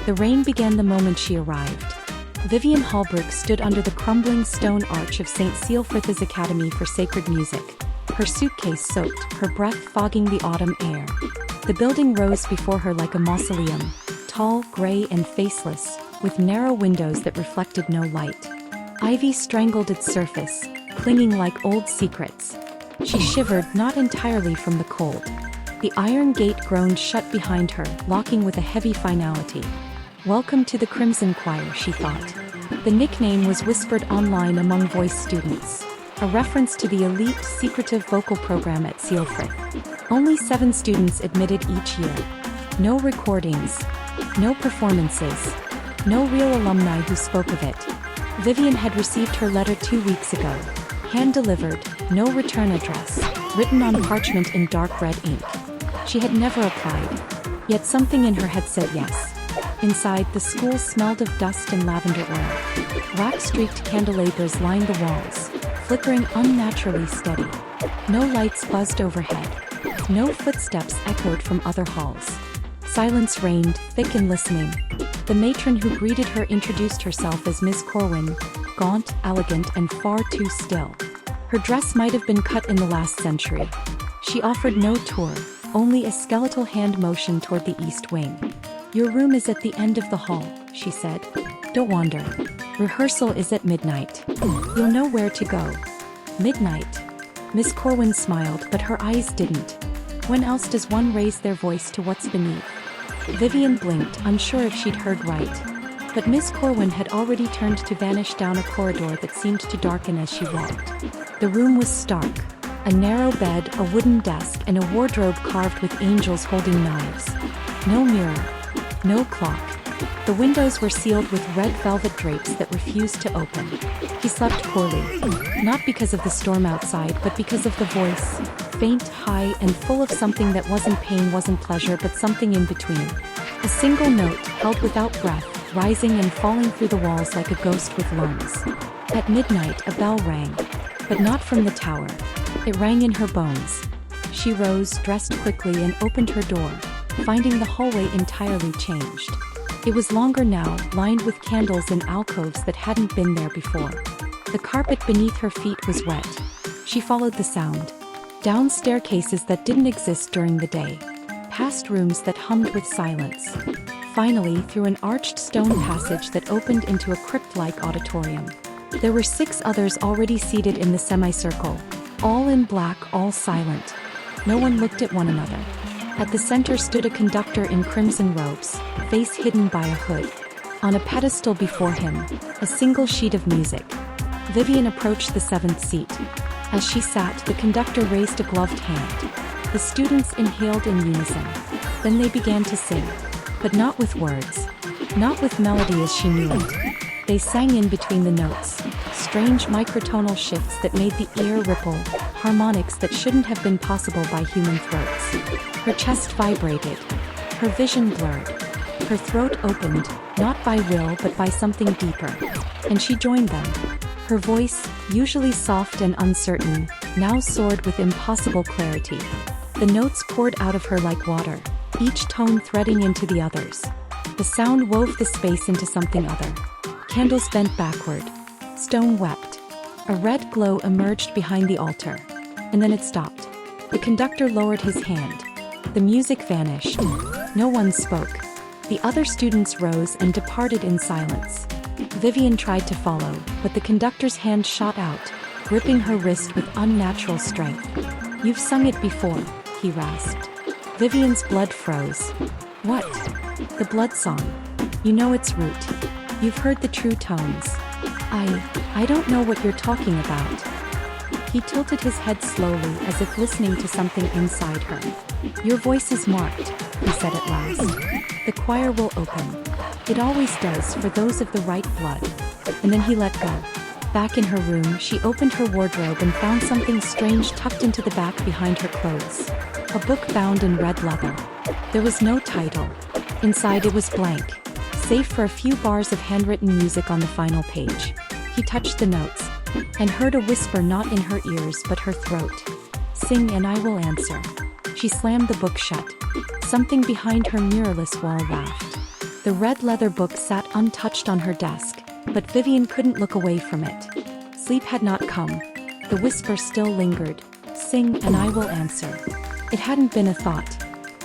The rain began the moment she arrived. Vivien Halbrook stood under the crumbling stone arch of St. Ceolfrith's Academy for Sacred Music, her suitcase soaked, her breath fogging the autumn air. The building rose before her like a mausoleum, tall, gray and faceless, with narrow windows that reflected no light. Ivy strangled its surface, clinging like old secrets. She shivered, not entirely from the cold. The iron gate groaned shut behind her, locking with a heavy finality. "Welcome to the Crimson Choir," she thought. The nickname was whispered online among voice students, a reference to the elite, secretive vocal program at Ceolfrith. Only 7 students admitted each year. No recordings, no performances, no real alumni who spoke of it. Vivien had received her letter 2 weeks ago. Hand-delivered, no return address, written on parchment in dark red ink. She had never applied, yet something in her had said yes. Inside, the school smelled of dust and lavender oil. Wax-streaked candelabras lined the walls, flickering unnaturally steady. No lights buzzed overhead. No footsteps echoed from other halls. Silence reigned, thick and listening. The matron who greeted her introduced herself as Miss Corwin, gaunt, elegant, and far too still. Her dress might have been cut in the last century. She offered no tour, only a skeletal hand motion toward the east wing. "Your room is at the end of the hall," she said. "Don't wander. Rehearsal is at midnight. You'll know where to go." Midnight? Miss Corwin smiled, but her eyes didn't. When else does one raise their voice to what's beneath? Vivien blinked, unsure if she'd heard right. But Miss Corwin had already turned to vanish down a corridor that seemed to darken as she walked. The room was stark. A narrow bed, a wooden desk, and a wardrobe carved with angels holding knives. No mirror. No clock. The windows were sealed with red velvet drapes that refused to open. He slept poorly. Not because of the storm outside, but because of the voice. Faint, high, and full of something that wasn't pain, wasn't pleasure, but something in between. A single note, held without breath, rising and falling through the walls like a ghost with lungs. At midnight, a bell rang. But not from the tower. It rang in her bones. She rose, dressed quickly, and opened her door, finding the hallway entirely changed. It was longer now, lined with candles and alcoves that hadn't been there before. The carpet beneath her feet was wet. She followed the sound. Down staircases that didn't exist during the day. Past rooms that hummed with silence. Finally, through an arched stone passage that opened into a crypt-like auditorium. There were 6 others already seated in the semicircle, all in black, all silent. No one looked at one another. At the center stood a conductor in crimson robes, face hidden by a hood. On a pedestal before him, a single sheet of music. Vivien approached the 7th seat. As she sat, the conductor raised a gloved hand. The students inhaled in unison. Then they began to sing. But not with words. Not with melody as she knew it. They sang in between the notes. Strange microtonal shifts that made the ear ripple, harmonics that shouldn't have been possible by human throats. Her chest vibrated. Her vision blurred. Her throat opened, not by will but by something deeper. And she joined them. Her voice, usually soft and uncertain, now soared with impossible clarity. The notes poured out of her like water, each tone threading into the others. The sound wove the space into something other. Candles bent backward. Stone wept. A red glow emerged behind the altar. And then it stopped. The conductor lowered his hand. The music vanished. No one spoke. The other students rose and departed in silence. Vivien tried to follow, but the conductor's hand shot out, gripping her wrist with unnatural strength. "You've sung it before," he rasped. Vivien's blood froze. "What?" "The blood song. You know its root. You've heard the true tones." I don't know what you're talking about." He tilted his head slowly, as if listening to something inside her. "Your voice is marked," he said at last. "The choir will open. It always does for those of the right blood." And then he let go. Back in her room, she opened her wardrobe and found something strange tucked into the back behind her clothes. A book bound in red leather. There was no title. Inside it was blank, save for a few bars of handwritten music on the final page. He touched the notes, and heard a whisper not in her ears but her throat. "Sing and I will answer." She slammed the book shut. Something behind her mirrorless wall laughed. The red leather book sat untouched on her desk, but Vivien couldn't look away from it. Sleep had not come. The whisper still lingered. "Sing and I will answer." It hadn't been a thought.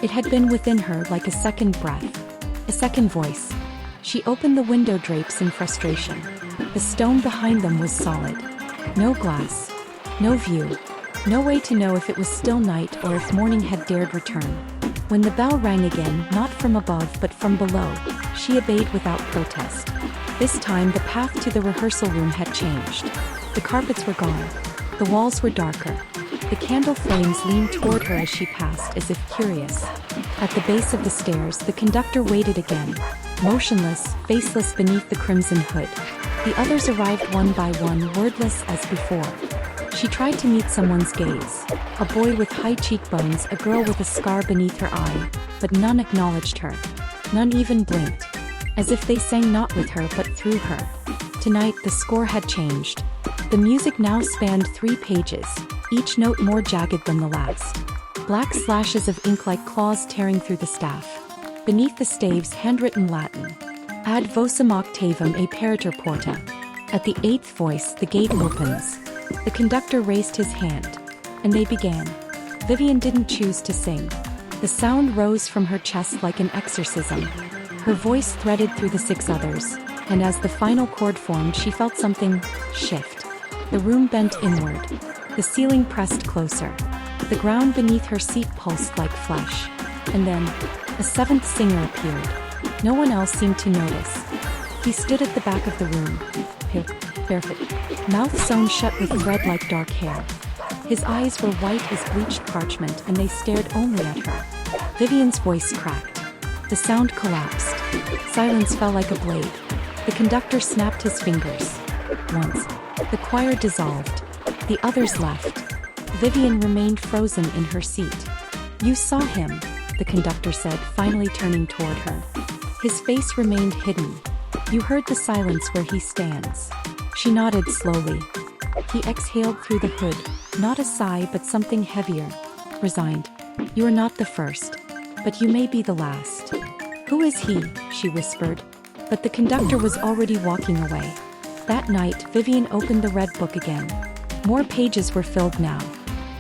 It had been within her like a second breath. A second voice. She opened the window drapes in frustration. The stone behind them was solid. No glass. No view. No way to know if it was still night or if morning had dared return. When the bell rang again, not from above but from below, she obeyed without protest. This time the path to the rehearsal room had changed. The carpets were gone. The walls were darker. The candle flames leaned toward her as she passed, as if curious. At the base of the stairs, the conductor waited again, motionless, faceless beneath the crimson hood. The others arrived one by one, wordless as before. She tried to meet someone's gaze. A boy with high cheekbones, a girl with a scar beneath her eye, but none acknowledged her. None even blinked. As if they sang not with her but through her. Tonight the score had changed. The music now spanned 3 pages, each note more jagged than the last. Black slashes of ink like claws tearing through the staff. Beneath the staves, handwritten Latin. Ad vocem octavum apparitor porta. At the 8th voice, the gate opens. The conductor raised his hand, and they began. Vivien didn't choose to sing. The sound rose from her chest like an exorcism. Her voice threaded through the 6 others, and as the final chord formed, she felt something shift. The room bent inward. The ceiling pressed closer. The ground beneath her seat pulsed like flesh. And then, a 7th singer appeared. No one else seemed to notice. He stood at the back of the room, barefoot, mouth sewn shut with thread-like dark hair. His eyes were white as bleached parchment, and they stared only at her. Vivien's voice cracked. The sound collapsed. Silence fell like a blade. The conductor snapped his fingers. Once. The choir dissolved. The others left. Vivien remained frozen in her seat. "You saw him," the conductor said, finally turning toward her. His face remained hidden. "You heard the silence where he stands." She nodded slowly. He exhaled through the hood, not a sigh but something heavier. Resigned. "You are not the first. But you may be the last." "Who is he?" she whispered. But the conductor was already walking away. That night, Vivien opened the red book again. More pages were filled now.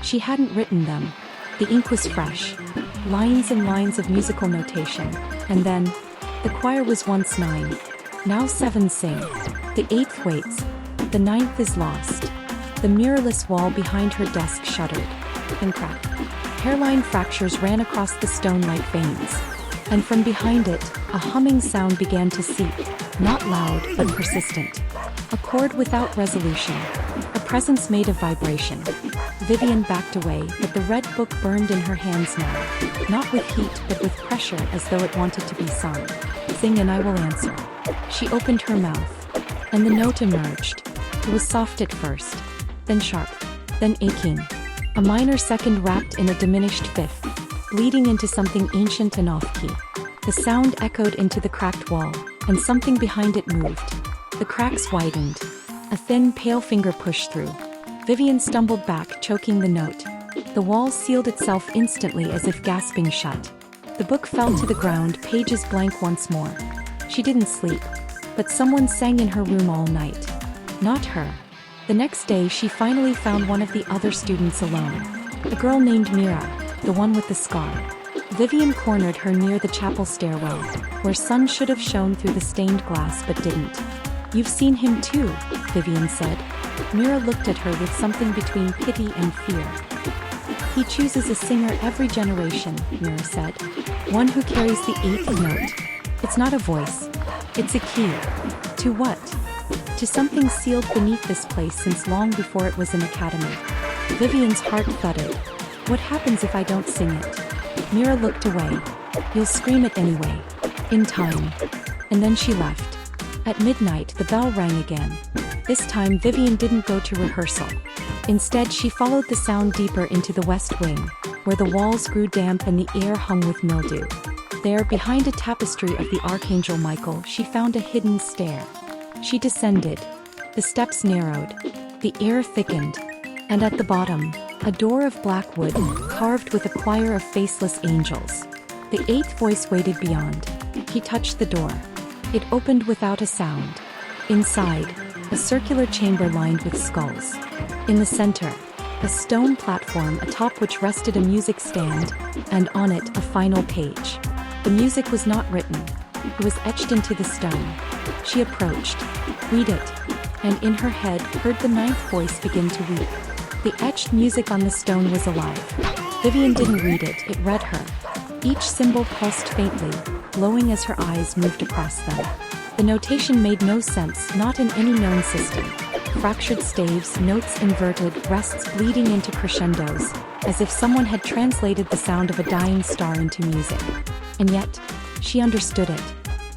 She hadn't written them. The ink was fresh. Lines and lines of musical notation. And then, the choir was once 9. Now 7 sing. The 8th waits. The 9th is lost. The mirrorless wall behind her desk shuddered and cracked. Hairline fractures ran across the stone like veins. And from behind it, a humming sound began to seep. Not loud, but persistent. A chord without resolution. A presence made of vibration. Vivien backed away, but the red book burned in her hands now. Not with heat, but with pressure, as though it wanted to be sung. "Sing and I will answer." She opened her mouth. And the note emerged. It was soft at first. Then sharp. Then aching. A minor second wrapped in a diminished 5th. Bleeding into something ancient and off-key. The sound echoed into the cracked wall, and something behind it moved. The cracks widened. A thin, pale finger pushed through. Vivien stumbled back, choking the note. The wall sealed itself instantly as if gasping shut. The book fell to the ground, pages blank once more. She didn't sleep. But someone sang in her room all night. Not her. The next day she finally found one of the other students alone. A girl named Mira, the one with the scar. Vivien cornered her near the chapel stairwell, where sun should have shone through the stained glass but didn't. "You've seen him too," Vivien said. Mira looked at her with something between pity and fear. "He chooses a singer every generation," Mira said. "One who carries the 8th note. It's not a voice. It's a key." "To what?" "To something sealed beneath this place since long before it was an academy." Vivien's heart thudded. "What happens if I don't sing it?" Mira looked away. "You'll scream it anyway. In time." And then she left. At midnight the bell rang again. This time Vivien didn't go to rehearsal. Instead she followed the sound deeper into the west wing, where the walls grew damp and the air hung with mildew. There, behind a tapestry of the Archangel Michael, she found a hidden stair. She descended. The steps narrowed. The air thickened. And at the bottom, a door of black wood, carved with a choir of faceless angels. The 8th voice waited beyond. He touched the door. It opened without a sound. Inside, a circular chamber lined with skulls. In the center, a stone platform atop which rested a music stand, and on it a final page. The music was not written. It was etched into the stone. She approached. Read it. And in her head heard the ninth voice begin to weep. The etched music on the stone was alive. Vivien didn't read it, it read her. Each symbol pulsed faintly, glowing as her eyes moved across them. The notation made no sense, not in any known system. Fractured staves, notes inverted, rests bleeding into crescendos, as if someone had translated the sound of a dying star into music. And yet, she understood it.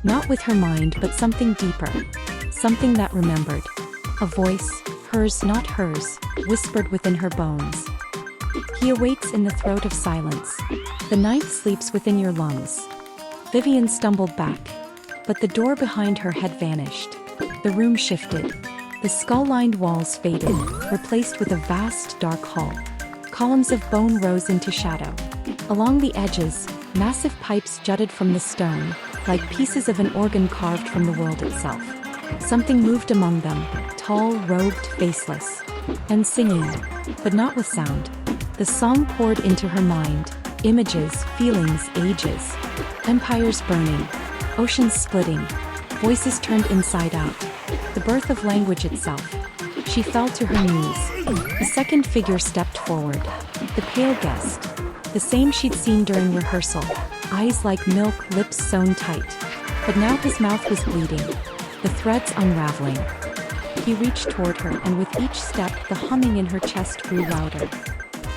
Not with her mind, but something deeper. Something that remembered. A voice, hers not hers, whispered within her bones. He awaits in the throat of silence. The ninth sleeps within your lungs. Vivien stumbled back, but the door behind her had vanished. The room shifted. The skull-lined walls faded, replaced with a vast, dark hall. Columns of bone rose into shadow. Along the edges, massive pipes jutted from the stone, like pieces of an organ carved from the world itself. Something moved among them, tall, robed, faceless, and singing, but not with sound. The song poured into her mind, images, feelings, ages. Empires burning, oceans splitting, voices turned inside out. The birth of language itself. She fell to her knees. A second figure stepped forward. The pale guest. The same she'd seen during rehearsal. Eyes like milk, lips sewn tight. But now his mouth was bleeding. The threads unraveling. He reached toward her, and with each step, the humming in her chest grew louder.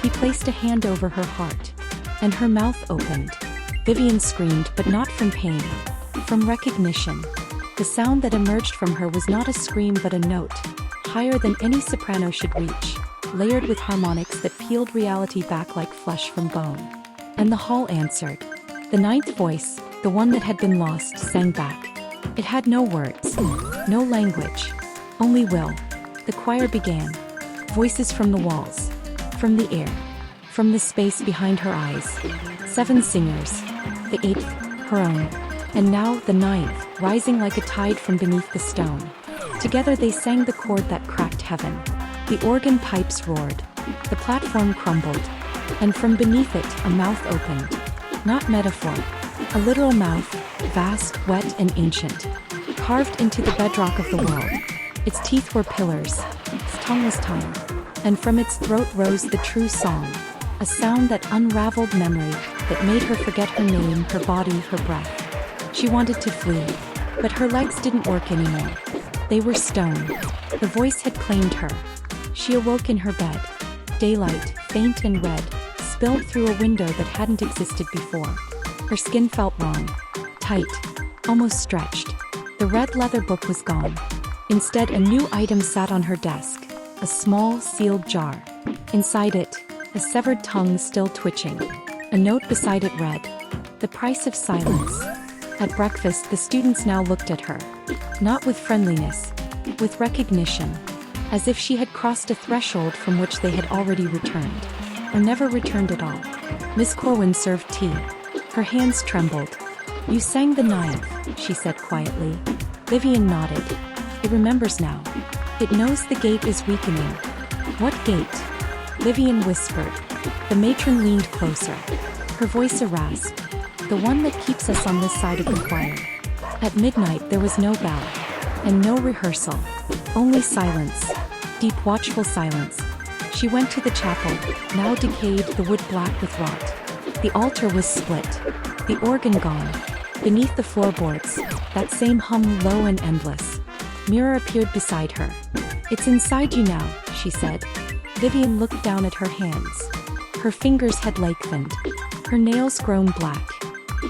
He placed a hand over her heart, and her mouth opened. Vivien screamed, but not from pain, from recognition. The sound that emerged from her was not a scream but a note, higher than any soprano should reach, layered with harmonics that peeled reality back like flesh from bone. And the hall answered. The ninth voice, the one that had been lost, sang back. It had no words, no language, only will. The choir began. Voices from the walls, from the air, from the space behind her eyes. 7 singers, the 8th, her own, and now the 9th, rising like a tide from beneath the stone. Together they sang the chord that cracked heaven. The organ pipes roared, the platform crumbled, and from beneath it a mouth opened. Not metaphor, a literal mouth, vast, wet, and ancient, carved into the bedrock of the world. Its teeth were pillars, its tongue was time, and from its throat rose the true song, a sound that unraveled memory, that made her forget her name, her body, her breath. She wanted to flee, but her legs didn't work anymore. They were stone. The voice had claimed her. She awoke in her bed. Daylight, faint and red, spilled through a window that hadn't existed before. Her skin felt wrong, tight, almost stretched. The red leather book was gone. Instead, a new item sat on her desk, a small, sealed jar. Inside it, a severed tongue still twitching. A note beside it read, "The price of silence." At breakfast, the students now looked at her. Not with friendliness, with recognition, as if she had crossed a threshold from which they had already returned, or never returned at all. Miss Corwin served tea. Her hands trembled. "You sang the 9th, she said quietly. Vivien nodded. "It remembers now. It knows the gate is weakening." "What gate?" Vivien whispered. The matron leaned closer. Her voice a rasp. "The one that keeps us on this side of the choir." At midnight there was no bell, and no rehearsal. Only silence. Deep watchful silence. She went to the chapel, now decayed, the wood black with rot. The altar was split. The organ gone. Beneath the floorboards, that same hum, low and endless. Mirror appeared beside her. "It's inside you now," she said. Vivien looked down at her hands. Her fingers had lengthened, her nails grown black.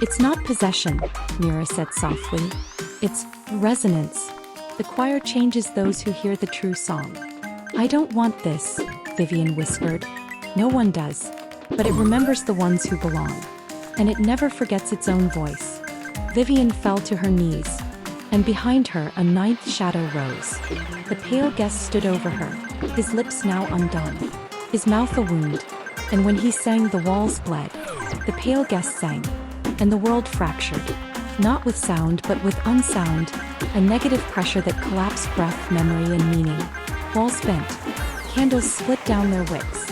"It's not possession," Mira said softly. "It's resonance. The choir changes those who hear the true song." "I don't want this," Vivien whispered. "No one does. But it remembers the ones who belong. And it never forgets its own voice." Vivien fell to her knees. And behind her a 9th shadow rose. The pale guest stood over her, his lips now undone, his mouth a wound. And when he sang, the walls bled. The pale guest sang, and the world fractured. Not with sound but with unsound, a negative pressure that collapsed breath, memory and meaning. Walls bent. Candles split down their wicks.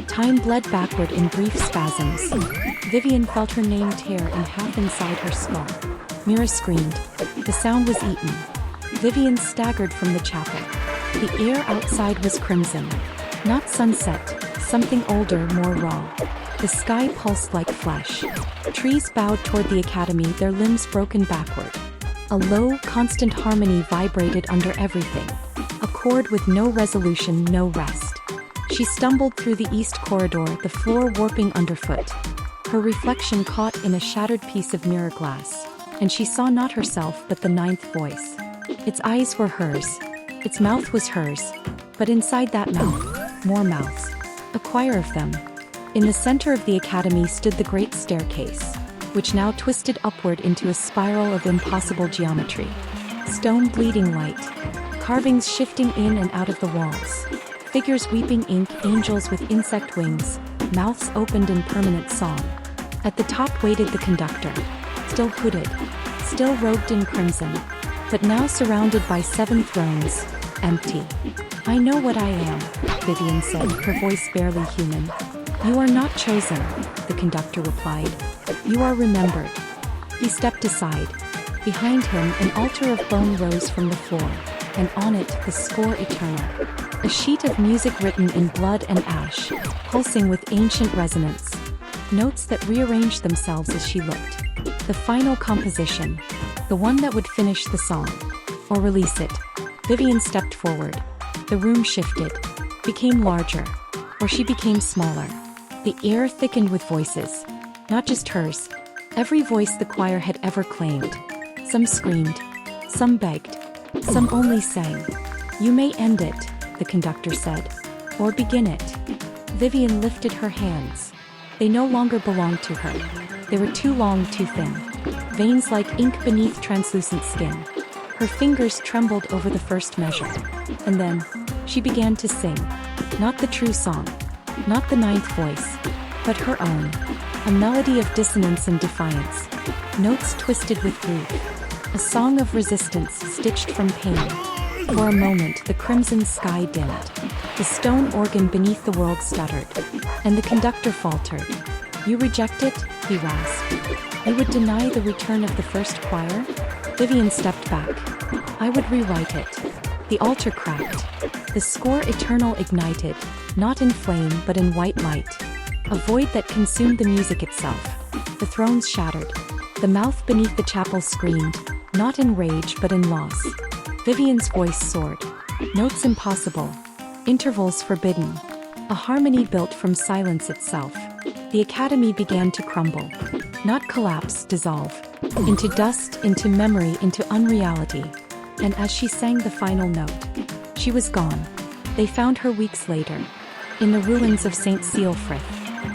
Time bled backward in brief spasms. Vivien felt her name tear in half inside her skull. Mira screamed. The sound was eaten. Vivien staggered from the chapel. The air outside was crimson. Not sunset, something older, more raw. The sky pulsed like flesh. Trees bowed toward the academy, their limbs broken backward. A low, constant harmony vibrated under everything. A chord with no resolution, no rest. She stumbled through the east corridor, the floor warping underfoot. Her reflection caught in a shattered piece of mirror glass, and she saw not herself but the ninth voice. Its eyes were hers. Its mouth was hers. But inside that mouth, more mouths. A choir of them. In the center of the academy stood the great staircase, which now twisted upward into a spiral of impossible geometry. Stone bleeding light. Carvings shifting in and out of the walls. Figures weeping ink, angels with insect wings, mouths opened in permanent song. At the top waited the conductor, still hooded, still robed in crimson, but now surrounded by 7 thrones, empty. "I know what I am," Vivien said, her voice barely human. "You are not chosen," the conductor replied. "You are remembered." He stepped aside. Behind him, an altar of bone rose from the floor, and on it, the score eternal. A sheet of music written in blood and ash, pulsing with ancient resonance. Notes that rearranged themselves as she looked. The final composition. The one that would finish the song. Or release it. Vivien stepped forward. The room shifted. Became larger. Or she became smaller. The air thickened with voices. Not just hers. Every voice the choir had ever claimed. Some screamed. Some begged. Some only sang. "You may end it," the conductor said. "Or begin it." Vivien lifted her hands. They no longer belonged to her. They were too long, too thin. Veins like ink beneath translucent skin. Her fingers trembled over the first measure. And then, she began to sing. Not the true song. Not the ninth voice. But her own. A melody of dissonance and defiance. Notes twisted with grief. A song of resistance stitched from pain. For a moment, the crimson sky dimmed. The stone organ beneath the world stuttered. And the conductor faltered. "You reject it?" he rasped. "You would deny the return of the first choir?" Vivien stepped back. "I would rewrite it." The altar cracked. The score eternal ignited, not in flame but in white light. A void that consumed the music itself. The thrones shattered. The mouth beneath the chapel screamed, not in rage but in loss. Vivien's voice soared. Notes impossible. Intervals forbidden. A harmony built from silence itself. The academy began to crumble. Not collapse, dissolve. Into dust, into memory, into unreality. And as she sang the final note, she was gone. They found her weeks later. In the ruins of St. Ceolfrith.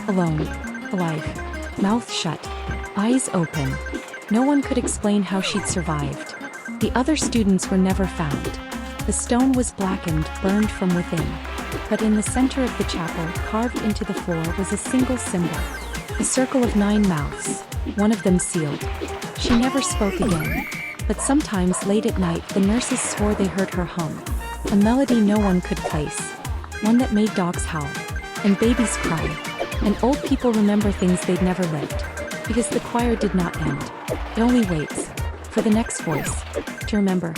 Alone. Alive. Mouth shut. Eyes open. No one could explain how she'd survived. The other students were never found. The stone was blackened, burned from within. But in the center of the chapel, carved into the floor, was a single symbol. A circle of 9 mouths, one of them sealed. She never spoke again. But sometimes late at night, the nurses swore they heard her hum. A melody no one could place. One that made dogs howl. And babies cry. And old people remember things they'd never lived. Because the choir did not end. It only waits. For the next voice. To remember.